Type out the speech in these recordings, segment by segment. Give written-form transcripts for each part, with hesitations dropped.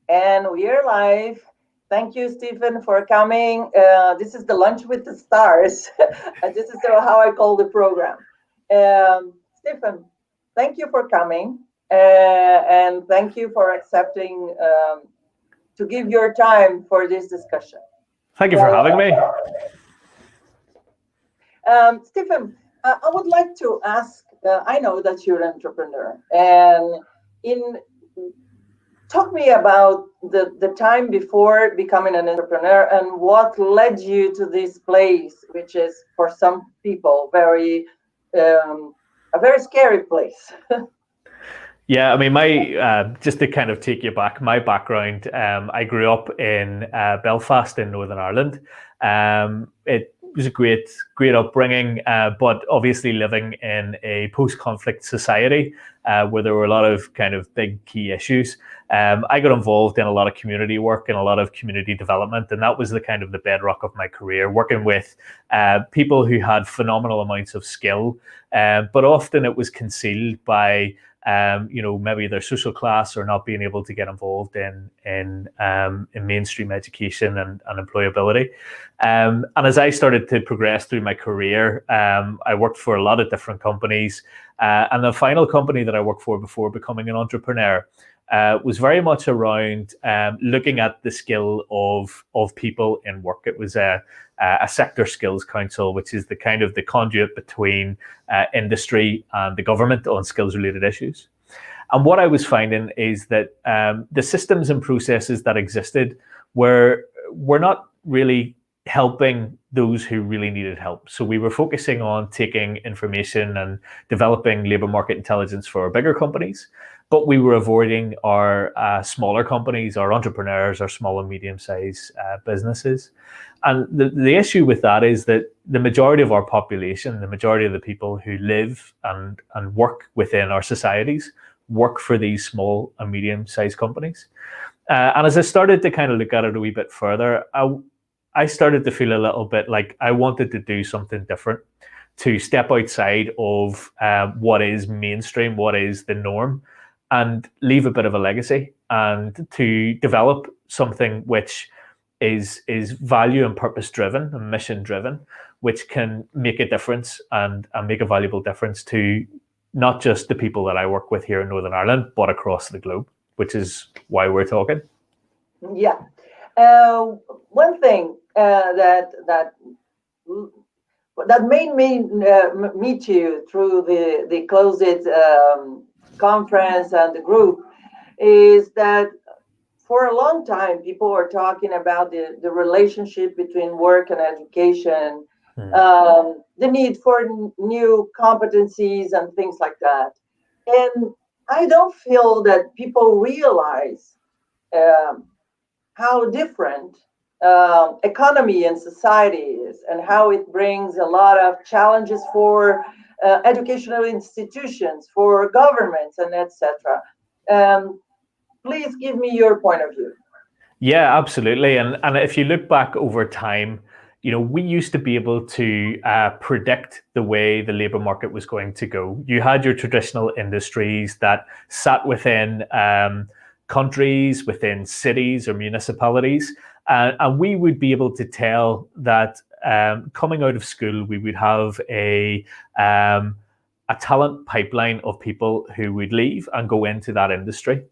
And we are live. Thank you, Stephen, for coming. This is the Lunch with the Stars. This is how I call the program. Stephen, thank you for coming. And thank you for accepting to give your time for this discussion. Thank you for having me. Stephen, I would like to ask, I know that you're an entrepreneur, and talk me about the time before becoming an entrepreneur and what led you to this place, which is for some people a very scary place. Yeah, I mean, just to kind of take you back, my background, I grew up in Belfast in Northern Ireland. It was a great upbringing, but obviously living in a post-conflict society where there were a lot of kind of big key issues. I got involved in a lot of community work and a lot of community development, and that was the kind of the bedrock of my career, working with people who had phenomenal amounts of skill, but often it was concealed by maybe their social class or not being able to get involved in mainstream education and employability. And as I started to progress through my career, I worked for a lot of different companies. And the final company that I worked for before becoming an entrepreneur was very much around looking at the skill of people in work. It was a sector skills council, which is the kind of the conduit between industry and the government on skills related issues. And what I was finding is that the systems and processes that existed were not really helping those who really needed help. So we were focusing on taking information and developing labour market intelligence for our bigger companies, but we were avoiding our smaller companies, our entrepreneurs, our small and medium-sized businesses. And the issue with that is that the majority of our population, the majority of the people who live and work within our societies, work for these small and medium-sized companies. And as I started to kind of look at it a wee bit further, I started to feel a little bit like I wanted to do something different, to step outside of what is mainstream, what is the norm, and leave a bit of a legacy, and to develop something which is value and purpose driven and mission driven, which can make a difference and make a valuable difference to not just the people that I work with here in Northern Ireland, but across the globe, which is why we're talking. Yeah. One thing that made me meet you through the closed conference and the group is that for a long time people were talking about the relationship between work and education, the need for new competencies and things like that. And I don't feel that people realize how different economy and society is, and how it brings a lot of challenges for educational institutions, for governments, and etc. Please give me your point of view. Yeah, absolutely. And if you look back over time, we used to be able to predict the way the labour market was going to go. You had your traditional industries that sat within countries, within cities or municipalities, and we would be able to tell that coming out of school, we would have a talent pipeline of people who would leave and go into that industry.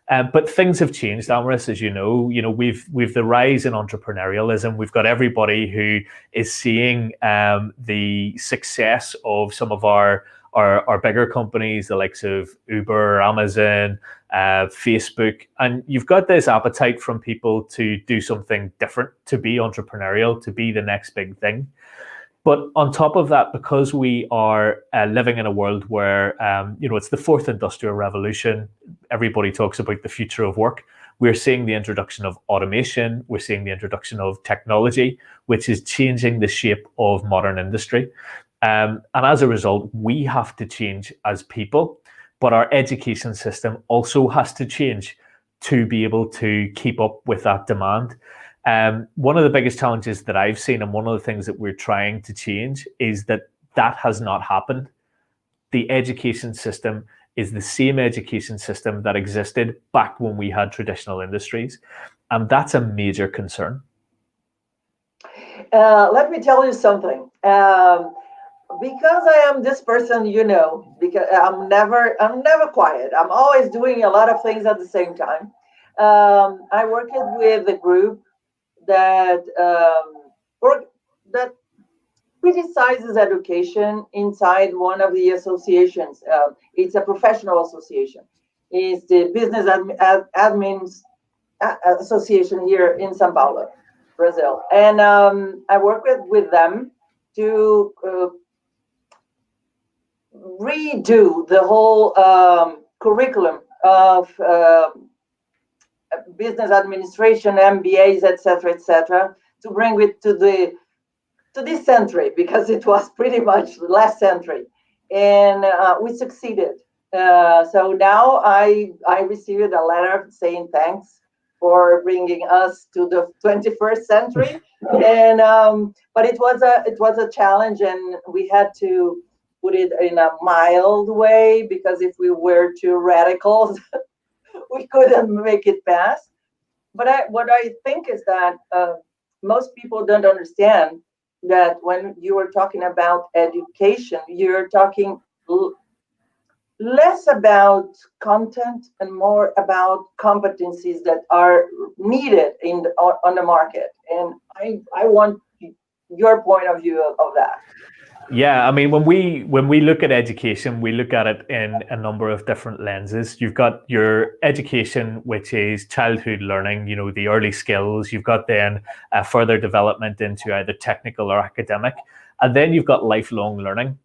But things have changed, Amyris, as you know. We've the rise in entrepreneurialism. We've got everybody who is seeing the success of some of our bigger companies, the likes of Uber, Amazon, Facebook, and you've got this appetite from people to do something different, to be entrepreneurial, to be the next big thing. But on top of that, because we are living in a world where, it's the fourth industrial revolution, everybody talks about the future of work. We're seeing the introduction of automation. We're seeing the introduction of technology, which is changing the shape of modern industry. And as a result, we have to change as people, but our education system also has to change to be able to keep up with that demand. One of the biggest challenges that I've seen, and one of the things that we're trying to change, is that has not happened. The education system is the same education system that existed back when we had traditional industries. And that's a major concern. Let me tell you something. Because I am this person, because I'm never quiet. I'm always doing a lot of things at the same time. I worked with a group that that criticizes education inside one of the associations. It's a professional association. It's the Business Admins Association here in São Paulo, Brazil. And I work with them to redo the whole curriculum of business administration, MBAs, etc., to bring it to this century, because it was pretty much last century, and we succeeded. So now I received a letter saying thanks for bringing us to the 21st century, and but it was a challenge, and we had to put it in a mild way, because if we were too radical, we couldn't make it pass. But what I think is that most people don't understand that when you are talking about education, you're talking less about content and more about competencies that are needed on the market. And I want your point of view of that. Yeah, I mean, when we look at education, we look at it in a number of different lenses. You've got your education, which is childhood learning, the early skills. You've got then further development into either technical or academic. And then you've got lifelong learning.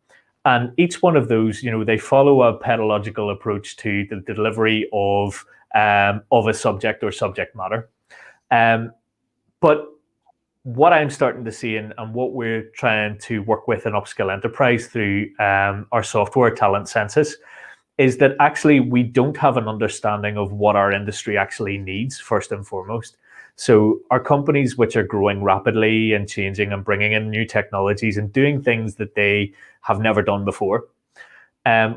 And each one of those, they follow a pedagogical approach to the delivery of a subject or subject matter. But what I'm starting to see and what we're trying to work with in Upskill Enterprise through our software talent census is that actually we don't have an understanding of what our industry actually needs, first and foremost. So our companies, which are growing rapidly and changing and bringing in new technologies and doing things that they have never done before,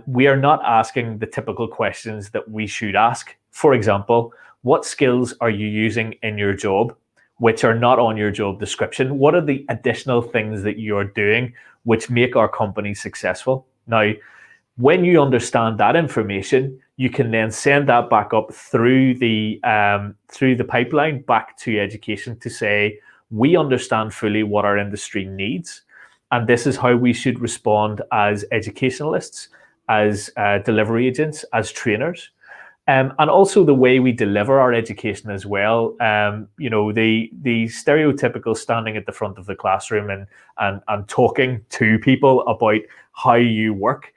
we are not asking the typical questions that we should ask. For example, what skills are you using in your job which are not on your job description? What are the additional things that you're doing which make our company successful? Now, when you understand that information, you can then send that back up through the pipeline back to education to say, we understand fully what our industry needs, and this is how we should respond as educationalists, as delivery agents, as trainers. And also the way we deliver our education as well. The stereotypical standing at the front of the classroom and talking to people about how you work,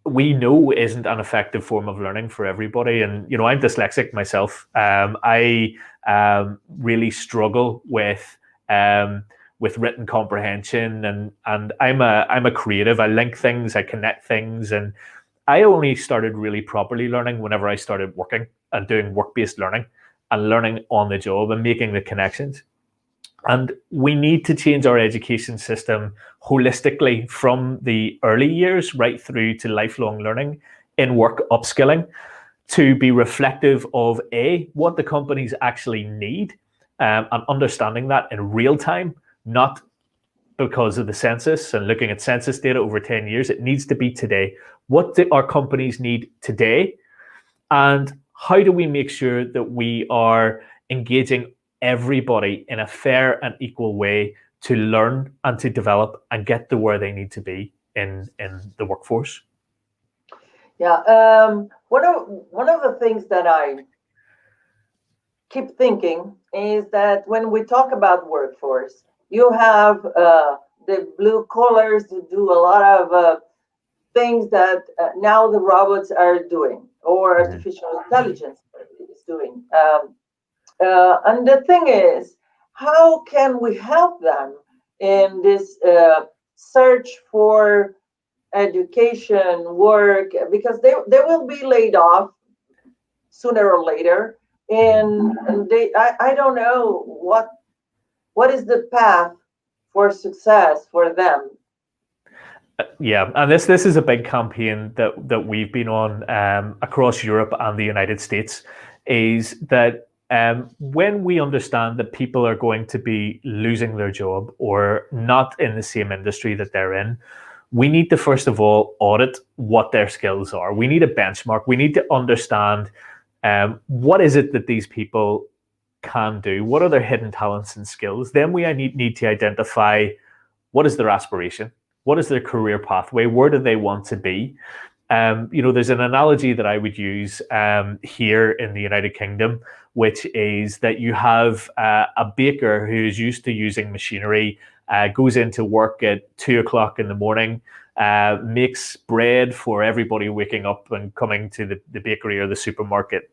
we know isn't an effective form of learning for everybody. And I'm dyslexic myself. I really struggle with written comprehension, and I'm a creative. I link things, I connect things, and I only started really properly learning whenever I started working and doing work-based learning and learning on the job and making the connections. And we need to change our education system holistically from the early years right through to lifelong learning in work upskilling to be reflective of what the companies actually need, and understanding that in real time, not because of the census and looking at census data over 10 years. It needs to be today. What do our companies need today? And how do we make sure that we are engaging everybody in a fair and equal way to learn and to develop and get to where they need to be in the workforce? Yeah, one of the things that I keep thinking is that when we talk about workforce, you have the blue collars who do a lot of things that now the robots are doing, or artificial intelligence is doing. And the thing is, how can we help them in this search for education, work? Because they will be laid off sooner or later, and I don't know what is the path for success for them. Yeah, and this is a big campaign that we've been on across Europe and the United States, is that when we understand that people are going to be losing their job or not in the same industry that they're in, we need to first of all audit what their skills are. We need a benchmark. We need to understand what is it that these people can do. What are their hidden talents and skills? Then we need to identify what is their aspiration. What is their career pathway? Where do they want to be? There's an analogy that I would use here in the United Kingdom, which is that you have a baker who's used to using machinery, goes into work at 2:00 in the morning, makes bread for everybody waking up and coming to the bakery or the supermarket.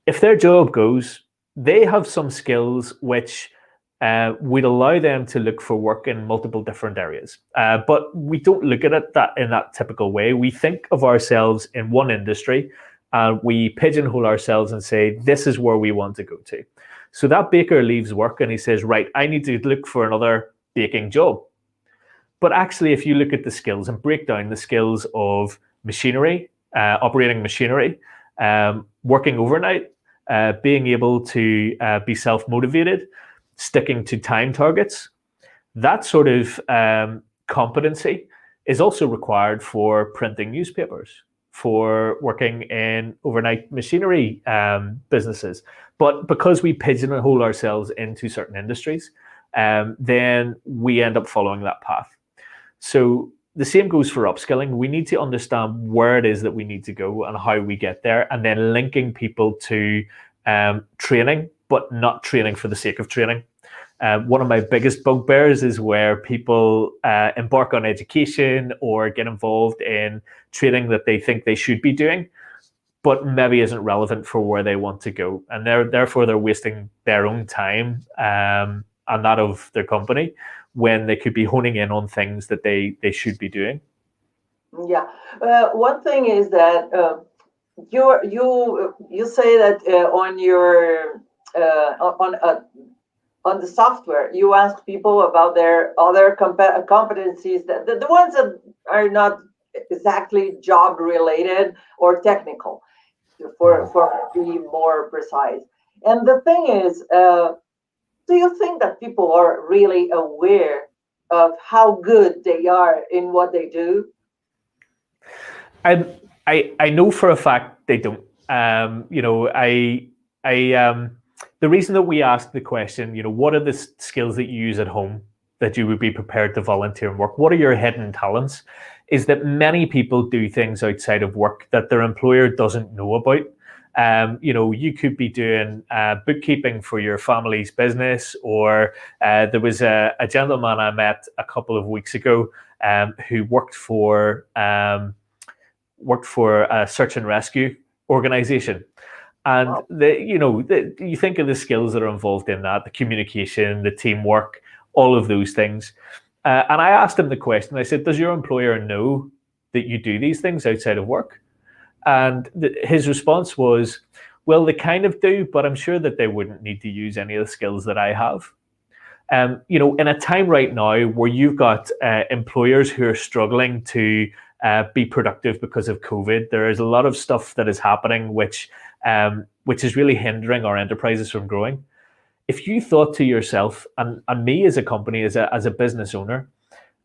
If their job goes, they have some skills which would allow them to look for work in multiple different areas. But we don't look at it in that typical way. We think of ourselves in one industry and we pigeonhole ourselves and say, this is where we want to go to. So that baker leaves work and he says, right, I need to look for another baking job. But actually, if you look at the skills and break down the skills of machinery, operating machinery, working overnight, being able to be self-motivated, sticking to time targets, that sort of competency is also required for printing newspapers, for working in overnight machinery businesses. But because we pigeonhole ourselves into certain industries, then we end up following that path. So the same goes for upskilling. We need to understand where it is that we need to go and how we get there, and then linking people to training, but not training for the sake of training. One of my biggest bugbears is where people embark on education or get involved in training that they think they should be doing, but maybe isn't relevant for where they want to go. And therefore they're wasting their own time and that of their company when they could be honing in on things that they should be doing. Yeah. One thing is that you say that on your on the software, you ask people about their other competencies, that the ones that are not exactly job related or technical, for be more precise. And the thing is, do you think that people are really aware of how good they are in what they do? I know for a fact they don't. The reason that we ask the question, what are the skills that you use at home that you would be prepared to volunteer and work? What are your hidden talents? Is that many people do things outside of work that their employer doesn't know about. You could be doing bookkeeping for your family's business, or there was a gentleman I met a couple of weeks ago who worked for a search and rescue organization. And you think of the skills that are involved in that, the communication, the teamwork, all of those things. And I asked him the question, I said, does your employer know that you do these things outside of work? And his response was, well, they kind of do, but I'm sure that they wouldn't need to use any of the skills that I have. In a time right now where you've got employers who are struggling to be productive because of COVID, there is a lot of stuff that is happening which is really hindering our enterprises from growing. If you thought to yourself, and me as a company, as a business owner,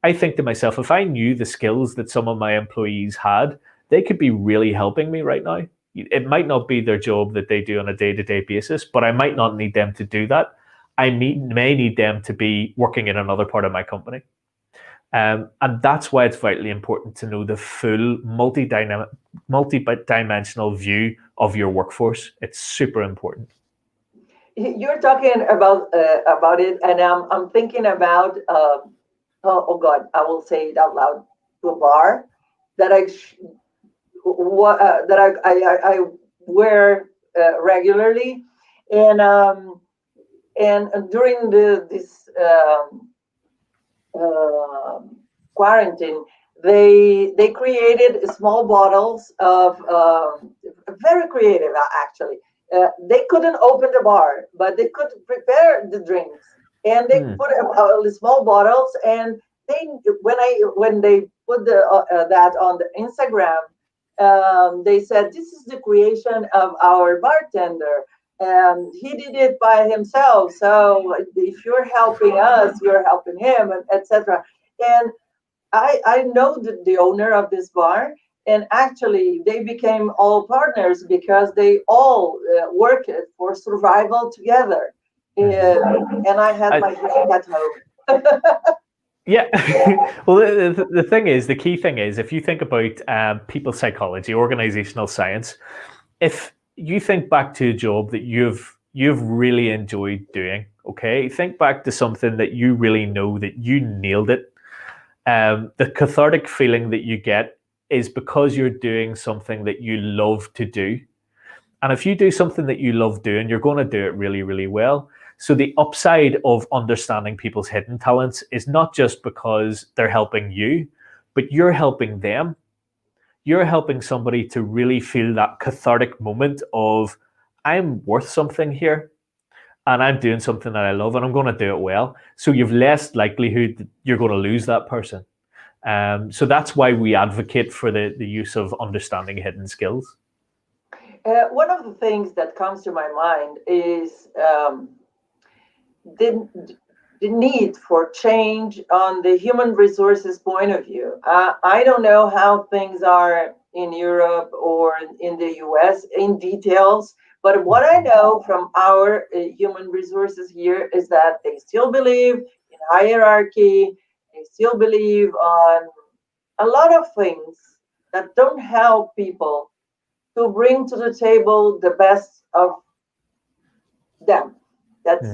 I think to myself, if I knew the skills that some of my employees had, they could be really helping me right now. It might not be their job that they do on a day-to-day basis, but I might not need them to do that. I may need them to be working in another part of my company. And that's why it's vitally important to know the full multi-dimensional view of your workforce. It's super important. You're talking about it, and I'm thinking about oh God, I will say it out loud, to a bar that I wear regularly, and during this quarantine, they created small bottles of very creative, actually. They couldn't open the bar, but they could prepare the drinks, and they put small bottles, and when they put that on the Instagram, they said this is the creation of our bartender, and he did it by himself. So if you're helping us, you're helping him, and etc. And I know the owner of this bar, and actually they became all partners because they all worked for survival together. And I had my drink at home. Yeah. Well, the key thing is, if you think about people psychology, organizational science, if you think back to a job that you've really enjoyed doing, okay, think back to something that you really know that you nailed it. The cathartic feeling that you get is because you're doing something that you love to do. And if you do something that you love doing, you're going to do it really, really well. So the upside of understanding people's hidden talents is not just because they're helping you, but you're helping them. You're helping somebody to really feel that cathartic moment of, I'm worth something here, and I'm doing something that I love, and I'm going to do it well. So you've less likelihood that you're going to lose that person. So that's why we advocate for the use of understanding hidden skills. One of the things that comes to my mind is the need for change on the human resources point of view. I don't know how things are in Europe or in the US in details, but what I know from our human resources here is that they still believe in hierarchy, they still believe on a lot of things that don't help people to bring to the table the best of them. That's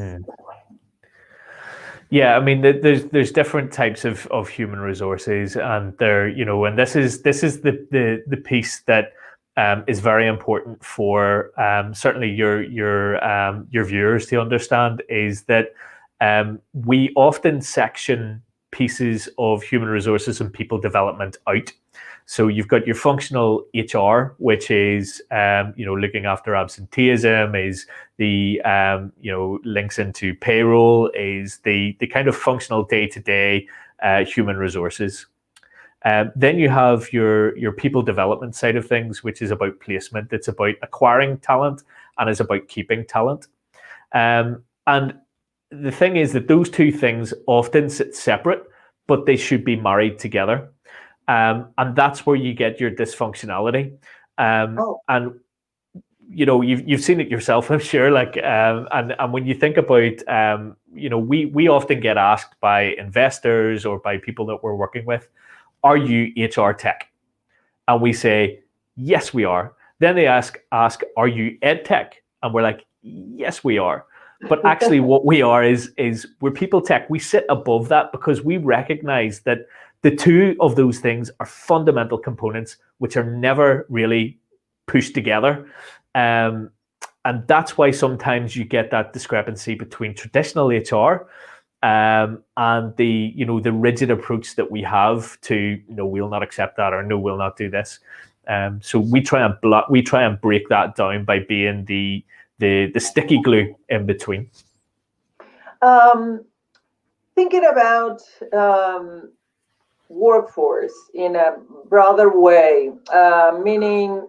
Yeah, I mean, there's different types of human resources, and and this is the piece that is very important for certainly your viewers to understand, is that we often section pieces of human resources and people development out. So you've got your functional HR, which is looking after absenteeism, is the links into payroll, is the kind of functional day-to-day human resources. Then you have your people development side of things, which is about placement. It's about acquiring talent and is about keeping talent. And the thing is that those two things often sit separate, but they should be married together. And that's where you get your dysfunctionality. And you've seen it yourself, I'm sure. And when you think about, we often get asked by investors or by people that we're working with, are you HR tech? And we say, yes, we are. Then they ask, are you ed tech? And we're like, yes, we are. But actually what we are is we're people tech. We sit above that because we recognize that the two of those things are fundamental components which are never really pushed together. And that's why sometimes you get that discrepancy between traditional HR and the rigid approach that we have to, we'll not accept that, or no, we'll not do this. So we try and break that down by being the sticky glue in between. Thinking about workforce in a broader way, meaning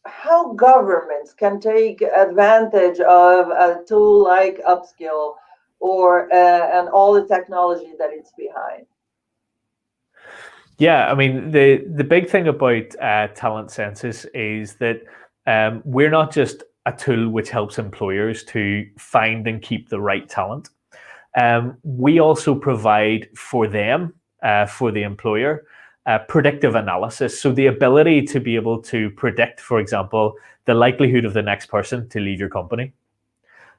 how governments can take advantage of a tool like Upskill and all the technology that it's behind. Yeah, I mean, the big thing about talent census is that we're not just a tool which helps employers to find and keep the right talent. We also provide for them, for the employer, predictive analysis. So the ability to be able to predict, for example, the likelihood of the next person to leave your company.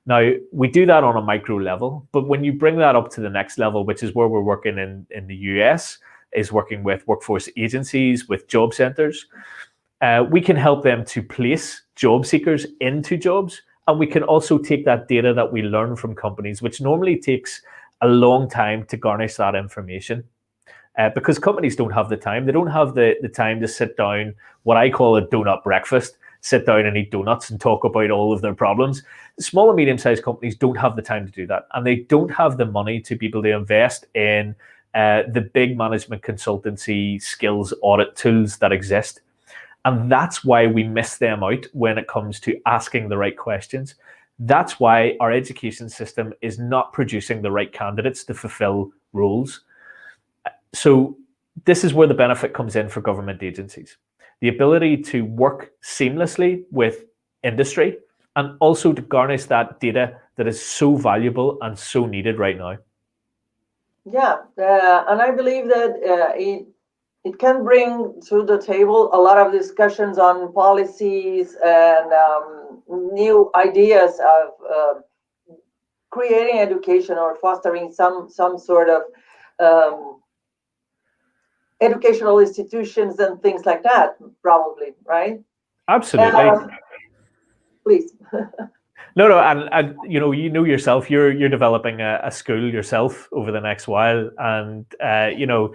Now, we do that on a micro level, but when you bring that up to the next level, which is where we're working in the US, is working with workforce agencies, with job centers, we can help them to place job seekers into jobs. And we can also take that data that we learn from companies, which normally takes a long time to garnish that information. Because companies don't have the time. They don't have the time to sit down, what I call a donut breakfast, sit down and eat donuts and talk about all of their problems. Small and medium-sized companies don't have the time to do that. And they don't have the money to be able to invest in the big management consultancy skills audit tools that exist. And that's why we miss them out when it comes to asking the right questions. That's why our education system is not producing the right candidates to fulfill roles. So this is where the benefit comes in for government agencies. The ability to work seamlessly with industry and also to garnish that data that is so valuable and so needed right now. Yeah, and I believe that it can bring to the table a lot of discussions on policies and new ideas of creating education or fostering some sort of educational institutions and things like that, probably, right? Absolutely. Please. No, and you know yourself. You're developing a school yourself over the next while, and you know,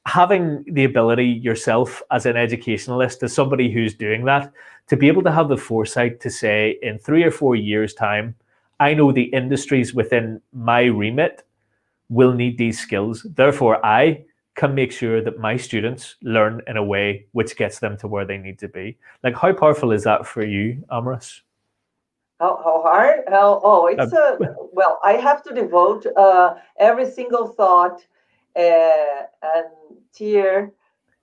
having the ability yourself as an educationalist, as somebody who's doing that, to be able to have the foresight to say, in 3 or 4 years' time, I know the industries within my remit will need these skills. Therefore, I can make sure that my students learn in a way which gets them to where they need to be. Like, how powerful is that for you, Amyris? How hard? It's well, I have to devote every single thought and tear,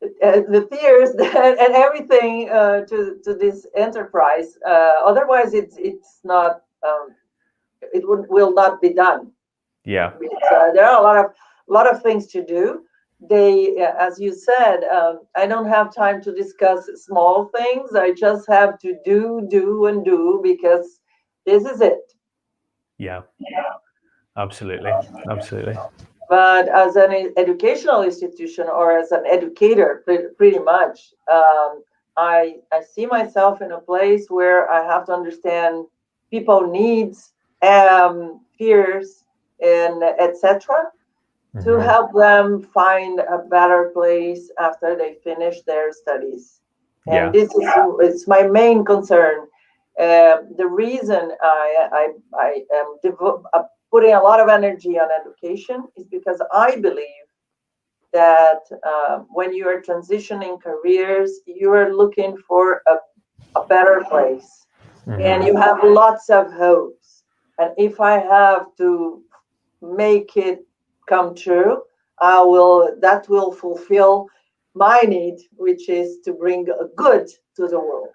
the tears and everything to this enterprise. Otherwise, it's not. It will not be done. Yeah. There are a lot of things to do. They, as you said, I don't have time to discuss small things. I just have to do because this is it. Yeah. Absolutely. But as an educational institution or as an educator, pretty much, I see myself in a place where I have to understand people needs, fears, and etc. to help them find a better place after they finish their studies. And this is it's my main concern. The reason I am putting a lot of energy on education is because I believe that when you are transitioning careers, you are looking for a better place, and you have lots of hopes. And if I have to make it come true, that will fulfill my need, which is to bring a good to the world.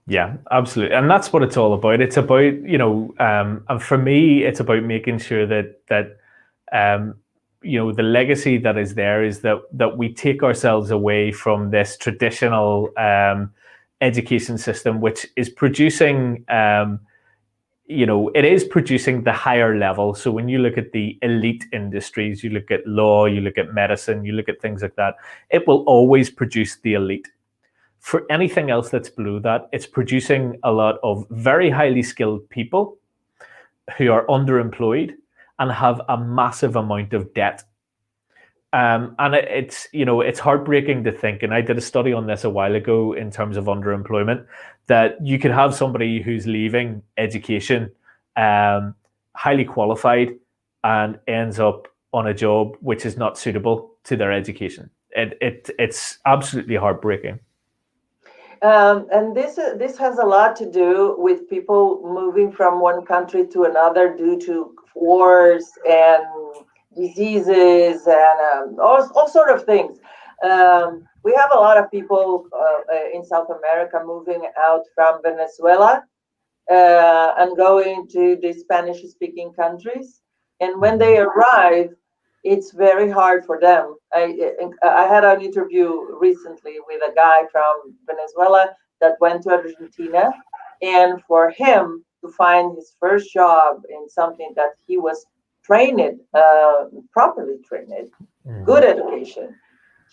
Yeah, absolutely. And that's what it's all about. It's about, you know, and for me, it's about making sure that you know, the legacy that is there is that we take ourselves away from this traditional education system, which is producing you know, it is producing the higher level. So when you look at the elite industries, you look at law, you look at medicine, you look at things like that, it will always produce the elite. For anything else that's below that, it's producing a lot of very highly skilled people who are underemployed and have a massive amount of debt. And it's, you know, it's heartbreaking to think, and I did a study on this a while ago in terms of underemployment, that you could have somebody who's leaving education, highly qualified, and ends up on a job which is not suitable to their education. It's absolutely heartbreaking. And this has a lot to do with people moving from one country to another due to wars and diseases and all sort of things. We have a lot of people in South America moving out from Venezuela and going to the Spanish-speaking countries. And when they arrive, it's very hard for them. I had an interview recently with a guy from Venezuela that went to Argentina, and for him to find his first job in something that he was trained, properly trained, good education,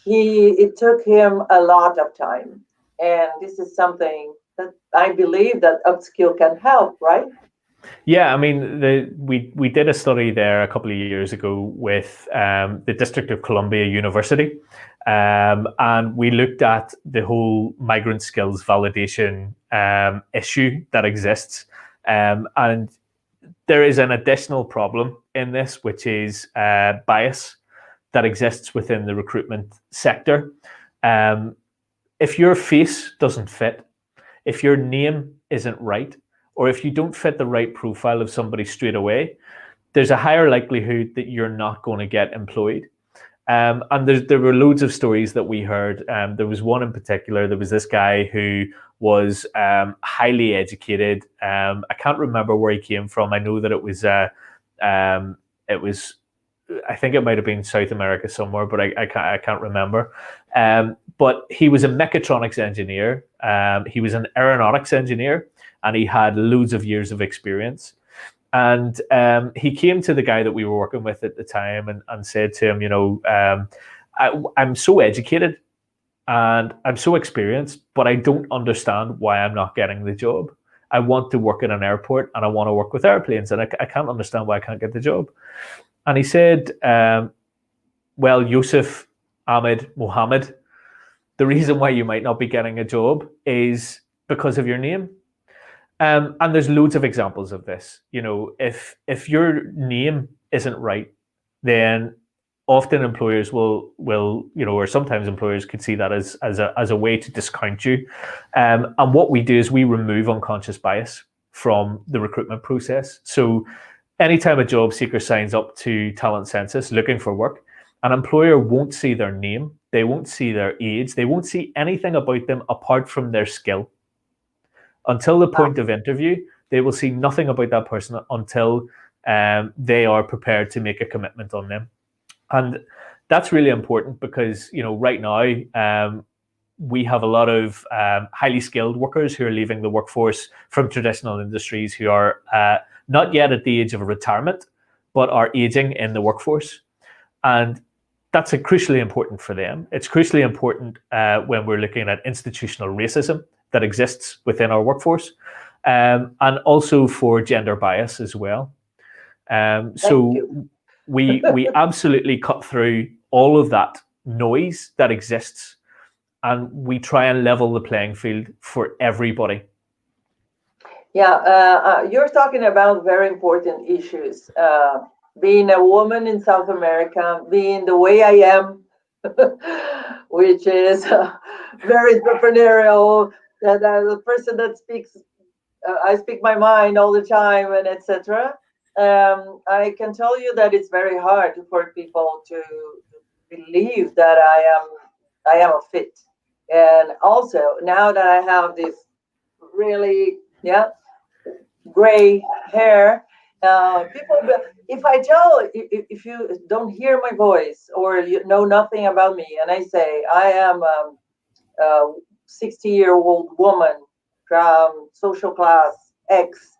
it took him a lot of time. And this is something that I believe that upskill can help, right? Yeah, I mean, we did a study there a couple of years ago with the District of Columbia University, and we looked at the whole migrant skills validation issue that exists, and there is an additional problem in this, which is bias. that exists within the recruitment sector. If your face doesn't fit, if your name isn't right, or if you don't fit the right profile of somebody straight away, there's a higher likelihood that you're not going to get employed. And there were loads of stories that we heard. There was one in particular. There was this guy who was highly educated. I can't remember where he came from. I know that it was, I think it might have been South America somewhere, but I can't remember. But he was a mechatronics engineer. He was an aeronautics engineer, and he had loads of years of experience. And he came to the guy that we were working with at the time and said to him, you know, I'm so educated and I'm so experienced, but I don't understand why I'm not getting the job. I want to work at an airport and I want to work with airplanes, and I can't understand why I can't get the job. And he said, well, Yusuf, Ahmed, Mohammed, the reason why you might not be getting a job is because of your name. And there's loads of examples of this. You know, if your name isn't right, then often employers will you know, or sometimes employers could see that as a way to discount you. And what we do is we remove unconscious bias from the recruitment process. So anytime a job seeker signs up to Talent Census looking for work, an employer won't see their name, they won't see their age, they won't see anything about them apart from their skill. Until the point of interview, they will see nothing about that person until they are prepared to make a commitment on them. And that's really important because, you know, right now, we have a lot of highly skilled workers who are leaving the workforce from traditional industries who are not yet at the age of retirement, but are aging in the workforce. And that's crucially important for them. It's crucially important when we're looking at institutional racism that exists within our workforce, and also for gender bias as well. So we absolutely cut through all of that noise that exists, and we try and level the playing field for everybody. Yeah, you're talking about very important issues. Being a woman in South America, being the way I am, which is very entrepreneurial, that the person that speaks, I speak my mind all the time, and etc. I can tell you that it's very hard for people to believe that I am a fit. And also now that I have this really gray hair, people, if I tell, if you don't hear my voice or you know nothing about me, and I say I am a 60-year-old woman from social class X,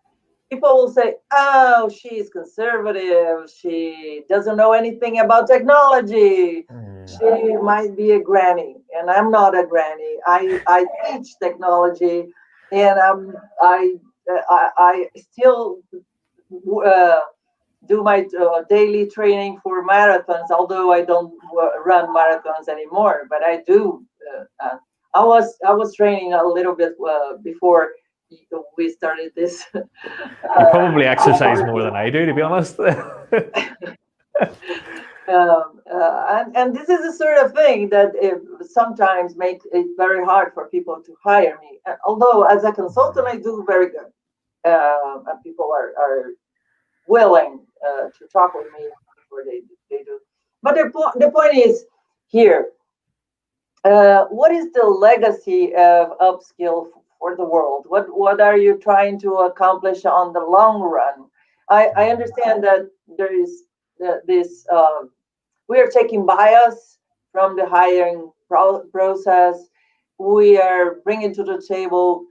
people will say, oh, she's conservative, she doesn't know anything about technology, she might be a granny. And I'm not a granny. I teach technology, and I still do my daily training for marathons, although I don't run marathons anymore, but I do. I was training a little bit before we started this. You probably exercise more than I do, to be honest. And this is the sort of thing that sometimes makes it very hard for people to hire me. Although as a consultant, I do very good, and people are willing to talk with me before they do. But the point is here. What is the legacy of upskill for the world? What are you trying to accomplish on the long run? I understand that there is this. We are taking bias from the hiring process. We are bringing to the table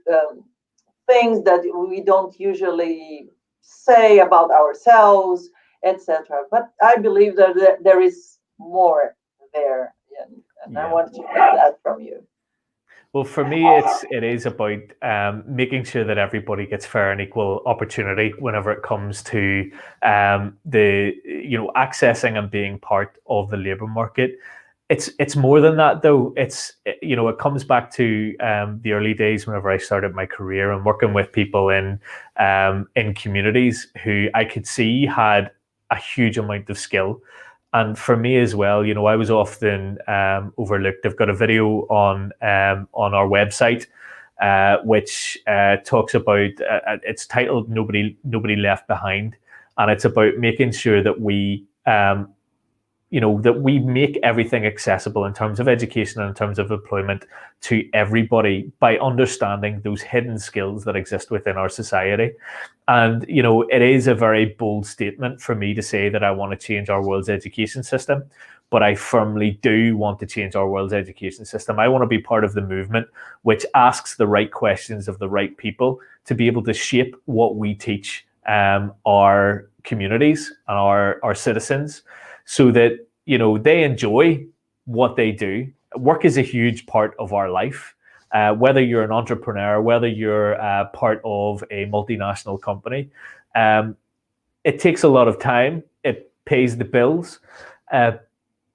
things that we don't usually say about ourselves, etc. But I believe that there is more there. And I want to hear that from you. Well, for me, it is about making sure that everybody gets fair and equal opportunity whenever it comes to accessing and being part of the labour market. It's more than that, though. It comes back to the early days whenever I started my career and working with people in communities who I could see had a huge amount of skill. And for me as well, I was often overlooked. They've got a video on our website, which talks about. It's titled "Nobody Left Behind," and it's about making sure that we that we make everything accessible in terms of education and in terms of employment to everybody by understanding those hidden skills that exist within our society. And, it is a very bold statement for me to say that I want to change our world's education system, but I firmly do want to change our world's education system. I want to be part of the movement which asks the right questions of the right people to be able to shape what we teach our communities and our citizens, so that they enjoy what they do. Work is a huge part of our life. Whether you're an entrepreneur, whether you're part of a multinational company, it takes a lot of time. It pays the bills,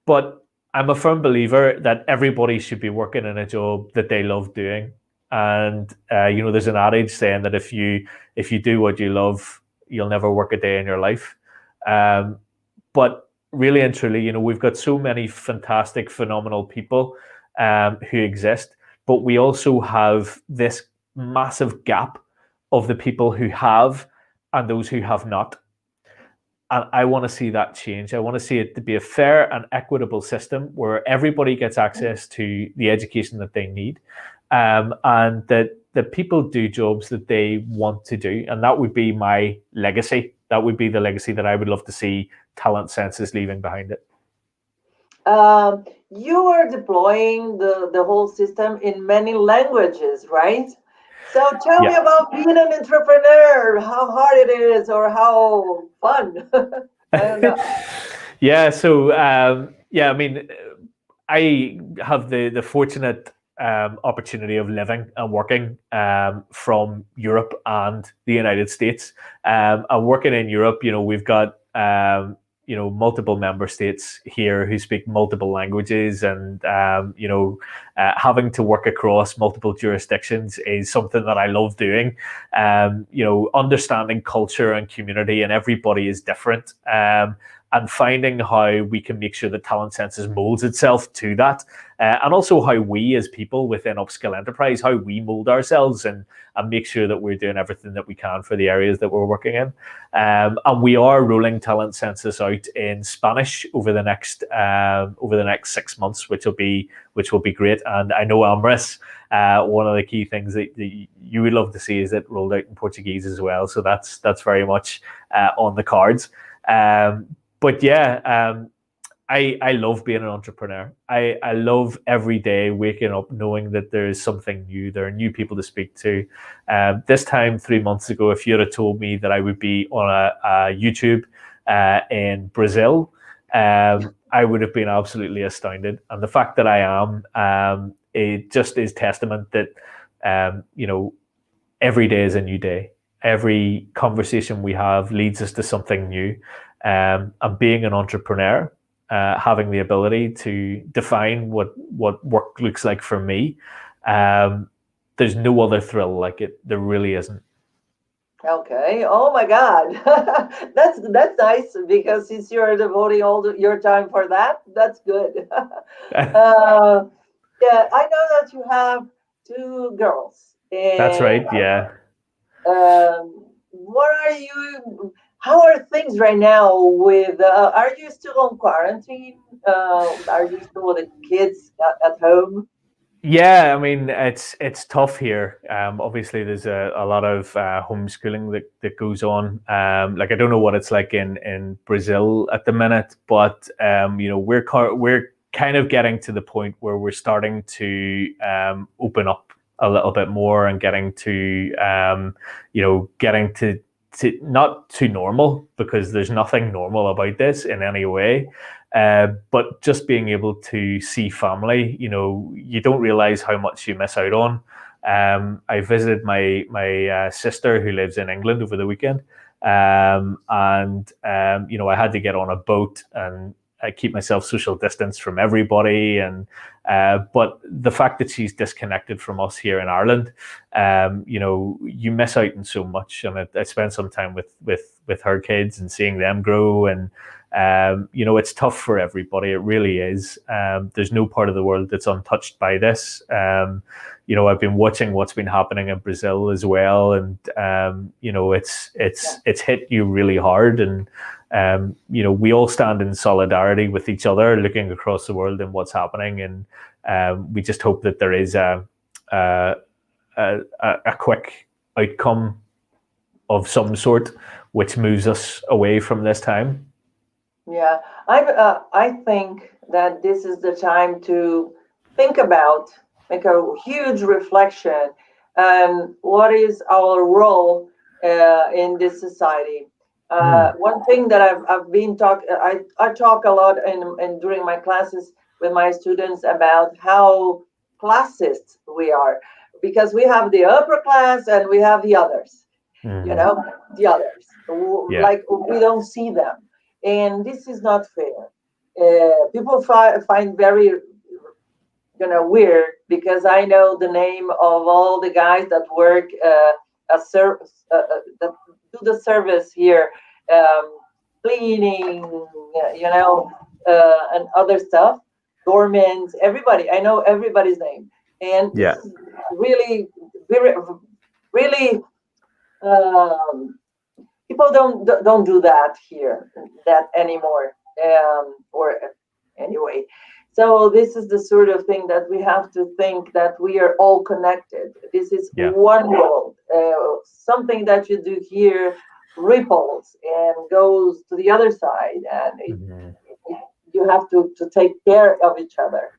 but I'm a firm believer that everybody should be working in a job that they love doing. And there's an adage saying that if you do what you love, you'll never work a day in your life. But really and truly, we've got so many fantastic, phenomenal people who exist, but we also have this massive gap of the people who have and those who have not. And I want to see that change. I want to see it to be a fair and equitable system where everybody gets access to the education that they need, and that people do jobs that they want to do. And that would be my legacy. That would be the legacy that I would love to see Talent Census leaving behind it. You are deploying the whole system in many languages, right? So tell me about being an entrepreneur, how hard it is or how fun. I don't know. Yeah, so I mean, I have the fortunate opportunity of living and working from Europe and the United States. And working in Europe, we've got multiple member states here who speak multiple languages, and having to work across multiple jurisdictions is something that I love doing. Understanding culture and community, and everybody is different. And finding how we can make sure that Talent Census molds itself to that. And also how we as people within Upskill Enterprise, how we mold ourselves and make sure that we're doing everything that we can for the areas that we're working in. And we are rolling Talent Census out in Spanish over the next 6 months, which will be great. And I know Amyris, one of the key things that you would love to see is it rolled out in Portuguese as well. So that's very much on the cards. But yeah, I love being an entrepreneur. I love every day waking up knowing that there is something new. There are new people to speak to. This time 3 months ago, if you'd have told me that I would be on a YouTube in Brazil, I would have been absolutely astounded. And the fact that I am, it just is testament that every day is a new day. Every conversation we have leads us to something new. And being an entrepreneur, having the ability to define what work looks like for me, there's no other thrill like it. There really isn't. Okay. Oh my God, that's nice, because since you're devoting all your time for that, that's good. Yeah, I know that you have 2 girls. That's right. Yeah. How are things right now with, are you still on quarantine? Are you still with the kids at home? Yeah, I mean, it's tough here. Obviously, there's a lot of homeschooling that goes on. Like, I don't know what it's like in Brazil at the minute, but we're kind of getting to the point where we're starting to open up a little bit more and getting to not too normal, because there's nothing normal about this in any way. But just being able to see family, you don't realize how much you miss out on. I visited my sister who lives in England over the weekend, and I had to get on a boat and I keep myself social distance from everybody, and but the fact that she's disconnected from us here in Ireland, you miss out on so much. And I spent some time with her kids and seeing them grow, and it's tough for everybody. It really is. There's no part of the world that's untouched by this. I've been watching what's been happening in Brazil as well, and it's hit you really hard. And we all stand in solidarity with each other, looking across the world and what's happening. And we just hope that there is a quick outcome of some sort, which moves us away from this time. Yeah, I think that this is the time to think about, make a huge reflection on what is our role in this society. One thing that I've been I talk a lot and during my classes with my students about how classist we are, because we have the upper class and we have the others. The others, like we don't see them. And this is not fair. People find very, weird, because I know the name of all the guys that work that do the service here, cleaning, and other stuff, doormen, everybody. I know everybody's name, and really, really. People don't do that here, that anymore, or anyway. So this is the sort of thing that we have to think, that we are all connected. This is one world. Something that you do here ripples and goes to the other side, and you have to take care of each other.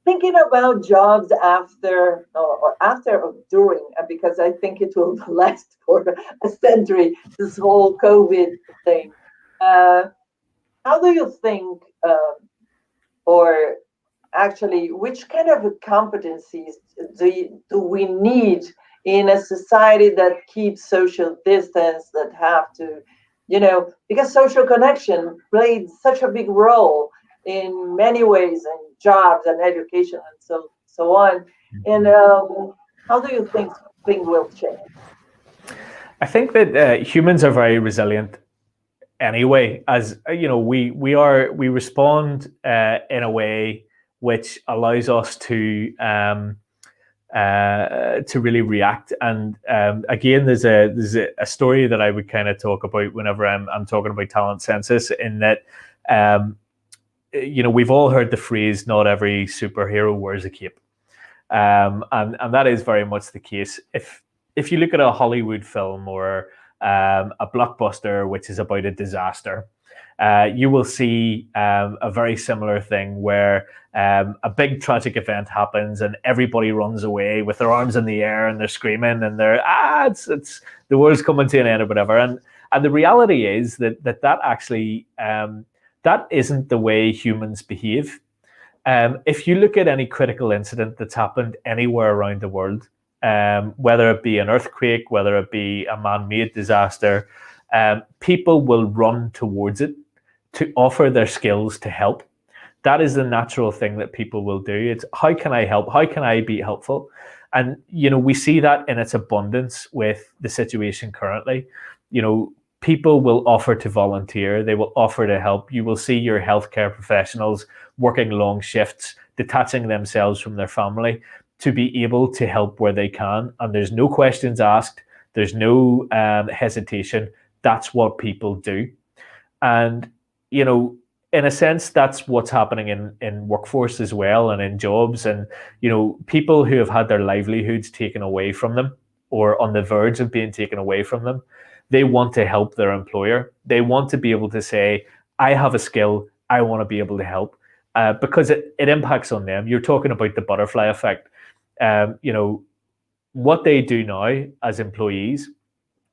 Thinking about jobs after or during, because I think it will last for a century, this whole COVID thing. How do you think, or actually, which kind of competencies do we need in a society that keeps social distance, that have to, because social connection played such a big role in many ways, and jobs and education and so on. And how do you think things will change? I think that humans are very resilient anyway. As we respond in a way which allows us to really react. And again, there's a story that I would kind of talk about whenever I'm talking about talent census, in that we've all heard the phrase, not every superhero wears a cape. And that is very much the case. If you look at a Hollywood film or a blockbuster which is about a disaster, you will see a very similar thing where a big tragic event happens and everybody runs away with their arms in the air and they're screaming and they're it's the world's coming to an end or whatever. And the reality is that actually that isn't the way humans behave. If you look at any critical incident that's happened anywhere around the world, whether it be an earthquake, whether it be a man-made disaster, people will run towards it to offer their skills to help. That is the natural thing that people will do. It's, how can I help? How can I be helpful? And, we see that in its abundance with the situation currently. People will offer to volunteer. They will offer to help. You will see your healthcare professionals working long shifts, detaching themselves from their family to be able to help where they can. And there's no questions asked. There's no hesitation. That's what people do. And, in a sense, that's what's happening in workforce as well, and in jobs. And, people who have had their livelihoods taken away from them, or on the verge of being taken away from them, they want to help their employer. They want to be able to say, I have a skill, I want to be able to help, because it impacts on them. You're talking about the butterfly effect. What they do now as employees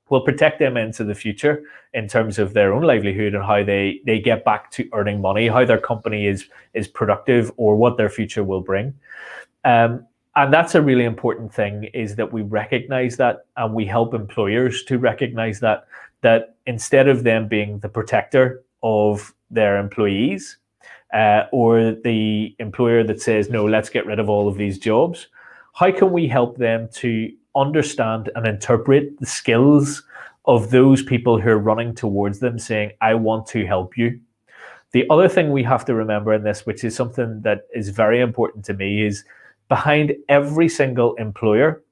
will protect them into the future in terms of their own livelihood and how they get back to earning money, how their company is productive, or what their future will bring. And that's a really important thing, is that we recognize that, and we help employers to recognize that instead of them being the protector of their employees, or the employer that says, no, let's get rid of all of these jobs. How can we help them to understand and interpret the skills of those people who are running towards them saying, I want to help you? The other thing we have to remember in this, which is something that is very important to me, is behind every single employer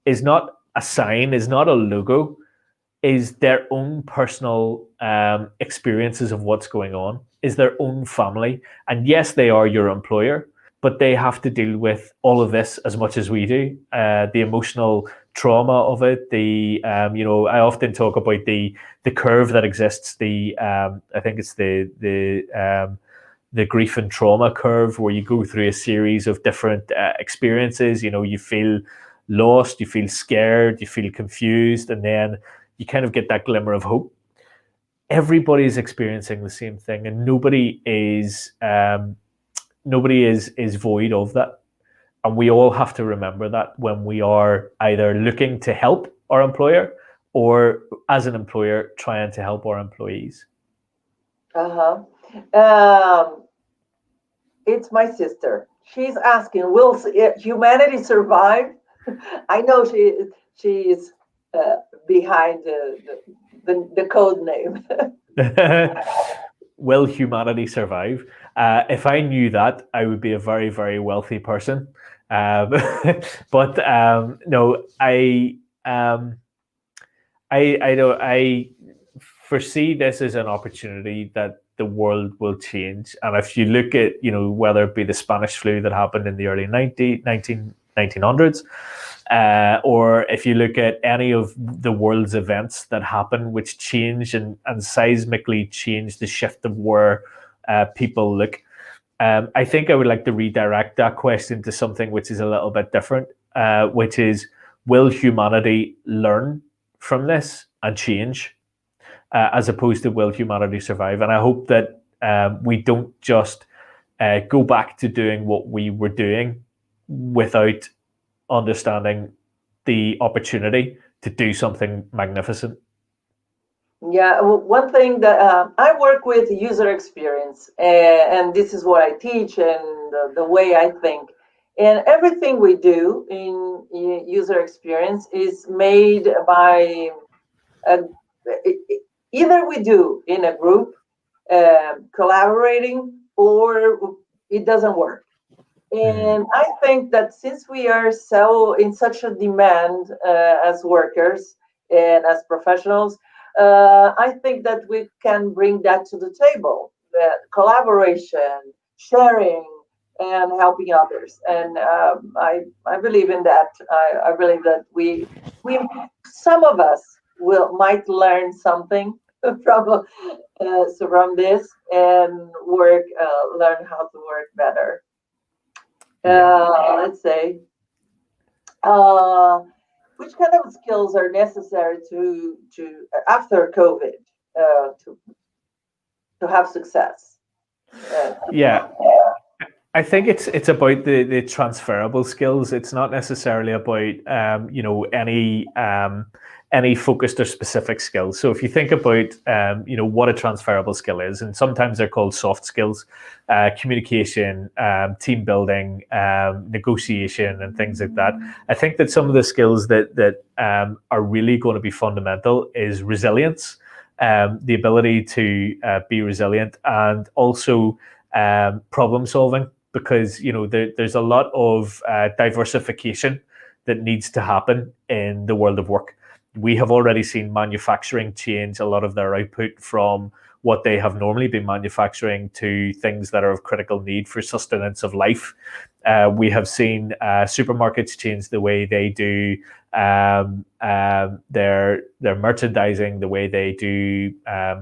is not a sign, is not a logo, is their own personal experiences of what's going on, is their own family. And yes, they are your employer, but they have to deal with all of this as much as we do. The emotional trauma of it, I often talk about the curve that exists. I think it's the grief and trauma curve, where you go through a series of different experiences. You feel lost, you feel scared, you feel confused, and then you kind of get that glimmer of hope. Everybody's experiencing the same thing, and nobody is void of that. And we all have to remember that when we are either looking to help our employer, or as an employer trying to help our employees. It's my sister. She's asking, will humanity survive? I know she's behind the code name. Will humanity survive? If I knew that, I would be a very, very wealthy person. But no, I foresee this as an opportunity that the world will change. And if you look at, whether it be the Spanish flu that happened in the early 1900s, or if you look at any of the world's events that happen, which change and seismically change the shift of where people look, I think I would like to redirect that question to something which is a little bit different, which is, will humanity learn from this and change, as opposed to will humanity survive? And I hope that we don't just go back to doing what we were doing without understanding the opportunity to do something magnificent. Yeah, one thing that I work with user experience, and this is what I teach and the way I think. And everything we do in user experience is made by either we do in a group, collaborating, or it doesn't work. And I think that since we are so in such a demand as workers and as professionals, I think that we can bring that to the table, that collaboration, sharing, and helping others. And I believe in that. I believe that we some of us might learn something from this and learn how to work better. Let's say, which kind of skills are necessary to after COVID to have success? I think it's about the transferable skills. It's not necessarily about any focused or specific skills. So if you think about what a transferable skill is, and sometimes they're called soft skills, communication, team building, negotiation, and things like that. I think that some of the skills that are really going to be fundamental is resilience, the ability to be resilient, and also problem solving, because there's a lot of diversification that needs to happen in the world of work. We have already seen manufacturing change a lot of their output from what they have normally been manufacturing to things that are of critical need for sustenance of life. We have seen supermarkets change the way they do their merchandising, the way they do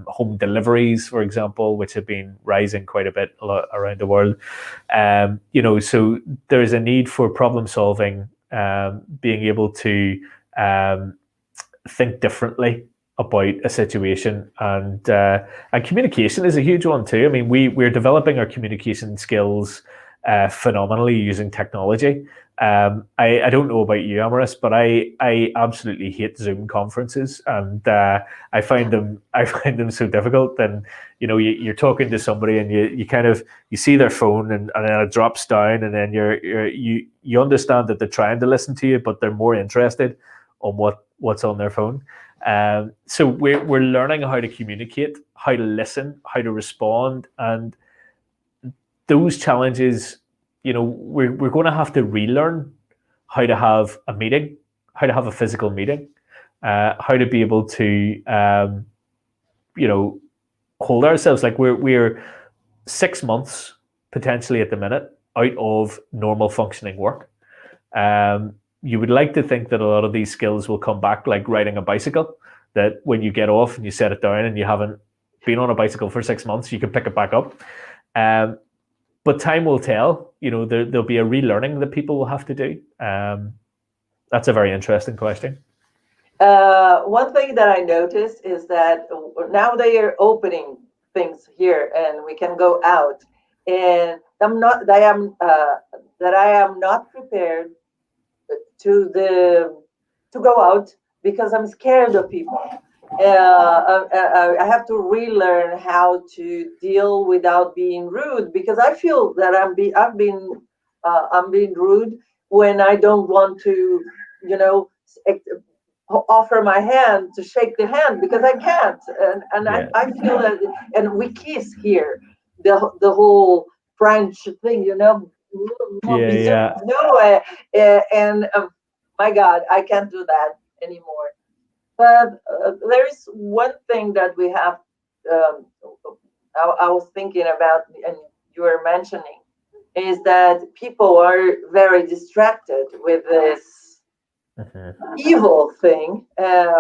home deliveries, for example, which have been rising quite a bit around the world. So there is a need for problem solving, being able to think differently about a situation, and communication is a huge one too. I mean, we're developing our communication skills phenomenally using technology. I don't know about you, Amyris, but I absolutely hate Zoom conferences, and I find them so difficult. And you're talking to somebody, and you see their phone, and then it drops down, and then you understand that they're trying to listen to you, but they're more interested on what's on their phone. So we're learning how to communicate, how to listen, how to respond, and those challenges, we're going to have to relearn how to have a meeting, how to have a physical meeting, how to be able to, hold ourselves. Like we're 6 months potentially at the minute out of normal functioning work. You would like to think that a lot of these skills will come back, like riding a bicycle, that when you get off and you set it down and you haven't been on a bicycle for 6 months, you can pick it back up. But time will tell. There'll be a relearning that people will have to do. That's a very interesting question. One thing that I noticed is that now they are opening things here, and we can go out. And I am not prepared to go out because I'm scared of people. I have to relearn how to deal without being rude, because I feel that I'm being rude when I don't want to, offer my hand to shake the hand, because I can't, and yeah. I feel that, and we kiss here, the whole French thing, Yeah. No, and my God, I can't do that anymore. But there is one thing that we have, I was thinking about, and you were mentioning, is that people are very distracted with this evil thing,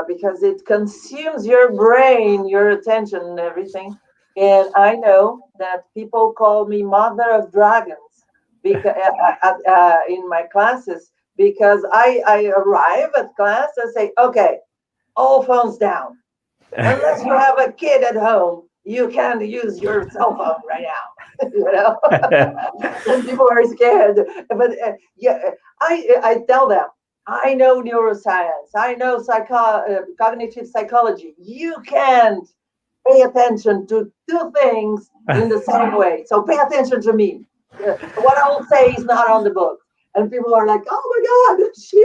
because it consumes your brain, your attention, and everything. And I know that people call me Mother of Dragons because in my classes, because I arrive at class and say, okay, all phones down. Unless you have a kid at home, you can't use your cell phone right now. And people are scared. But I tell them, I know neuroscience, I know cognitive psychology. You can't pay attention to two things in the same way. So pay attention to me. What I will say is not on the book. And people are like, oh my God, she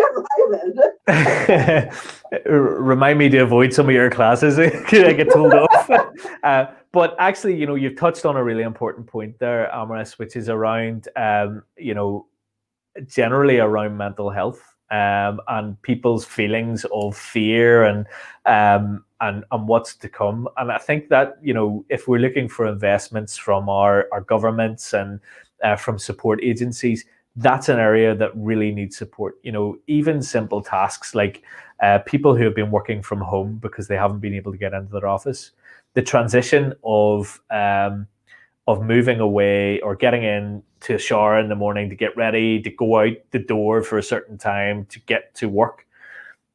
arrived. Remind me to avoid some of your classes. I get told off. But actually, you've touched on a really important point there, Amyris, which is around, generally around mental health, and people's feelings of fear and what's to come. And I think that, if we're looking for investments from our governments and from support agencies, that's an area that really needs support. Even simple tasks like people who have been working from home because they haven't been able to get into their office. The transition of moving away or getting in to a shower in the morning to get ready, to go out the door for a certain time, to get to work.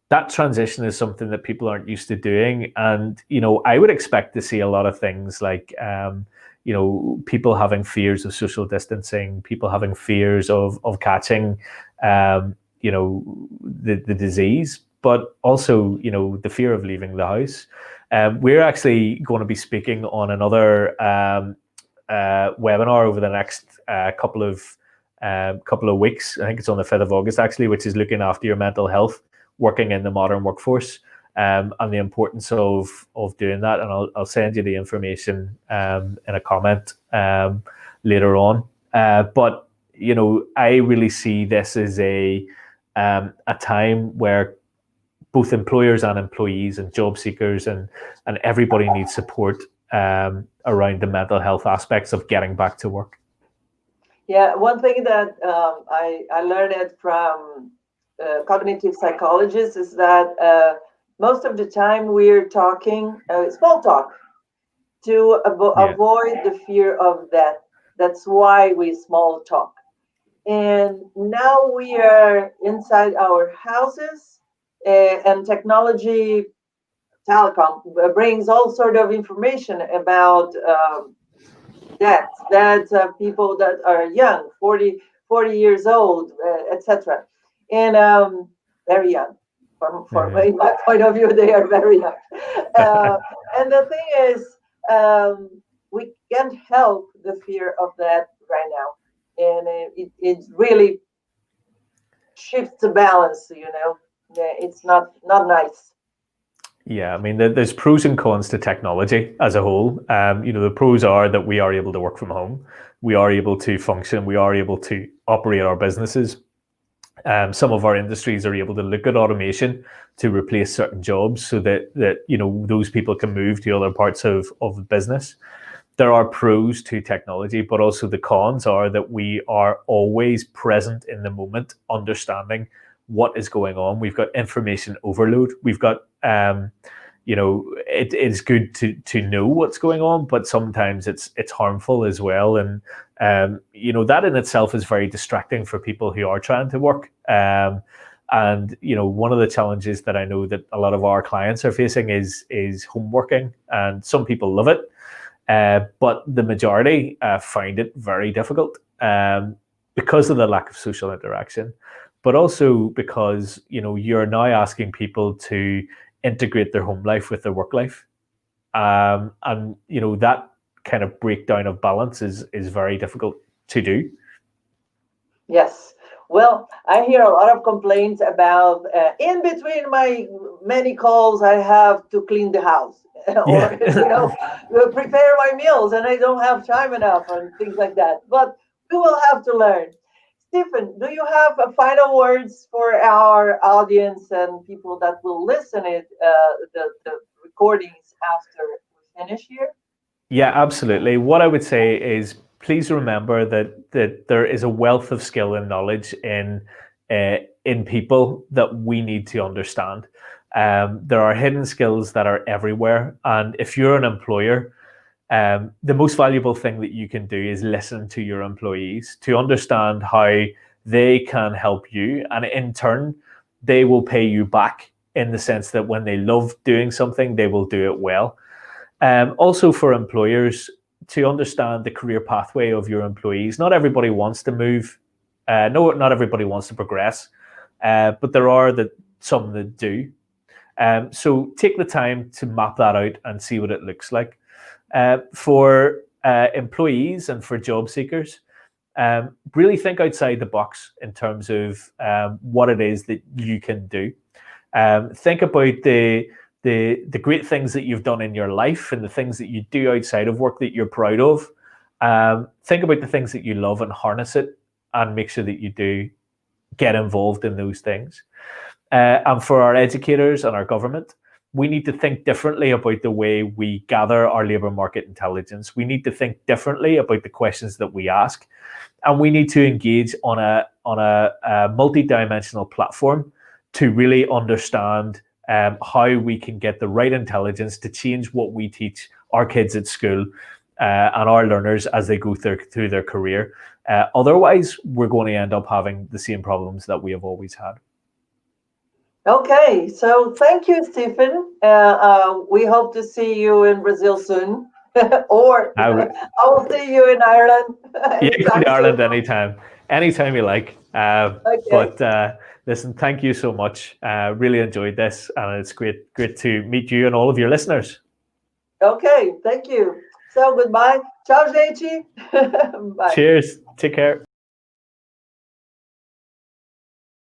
That transition is something that people aren't used to doing. And, I would expect to see a lot of things like, people having fears of social distancing, people having fears of catching, the disease, but also, the fear of leaving the house. We're actually going to be speaking on another webinar over the next couple of weeks. I think it's on the 5th of August, actually, which is looking after your mental health, working in the modern workforce, and the importance of doing that. And I'll send you the information in a comment later on. But I really see this as a time where both employers and employees and job seekers and everybody needs support around the mental health aspects of getting back to work. Yeah, one thing that I learned it from cognitive psychologists is that most of the time we're talking small talk to avoid the fear of death. That's why we small talk. And now we are inside our houses, and technology, telecom brings all sort of information about that people that are young, 40 years old, etc. And very young. In my point of view, they are very young. And the thing is, we can't help the fear of that right now. And it really shifts the balance, It's not nice. Yeah, I mean, there's pros and cons to technology as a whole. The pros are that we are able to work from home, we are able to function, we are able to operate our businesses. Some of our industries are able to look at automation to replace certain jobs, so that those people can move to other parts of the business. There are pros to technology, but also the cons are that we are always present in the moment, understanding what is going on. We've got information overload. We've got, it is good to know what's going on, but sometimes it's harmful as well. And, that in itself is very distracting for people who are trying to work. And, one of the challenges that I know that a lot of our clients are facing is home working, and some people love it. But the majority find it very difficult because of the lack of social interaction, but also because you're now asking people to integrate their home life with their work life, and that kind of breakdown of balance is very difficult to do. Yes. Well, I hear a lot of complaints about in between my many calls, I have to clean the house or prepare my meals, and I don't have time enough and things like that. But we will have to learn. Stephen, do you have final words for our audience and people that will listen it the recordings after we finish here? Yeah, absolutely. What I would say is, please remember that there is a wealth of skill and knowledge in people that we need to understand. There are hidden skills that are everywhere, and if you're an employer, the most valuable thing that you can do is listen to your employees to understand how they can help you, and in turn, they will pay you back in the sense that when they love doing something, they will do it well. Also, for employers, to understand the career pathway of your employees. Not everybody wants to move. No, not everybody wants to progress, but there are some that do. So take the time to map that out and see what it looks like. For employees and for job seekers, really think outside the box in terms of what it is that you can do. Think about the great things that you've done in your life and the things that you do outside of work that you're proud of. Think about the things that you love and harness it, and make sure that you do get involved in those things. And for our educators and our government, we need to think differently about the way we gather our labour market intelligence. We need to think differently about the questions that we ask, and we need to engage on a multi-dimensional platform to really understand how we can get the right intelligence to change what we teach our kids at school and our learners as they go through their career. Otherwise, we're going to end up having the same problems that we have always had. Okay, so thank you, Stephen. We hope to see you in Brazil soon, or I will see you in Ireland. Yeah, come to Ireland anytime you like. Okay. But listen, thank you so much. Really enjoyed this, and it's great to meet you and all of your listeners. Okay, thank you. So goodbye. Ciao, gente. Bye. Cheers. Take care.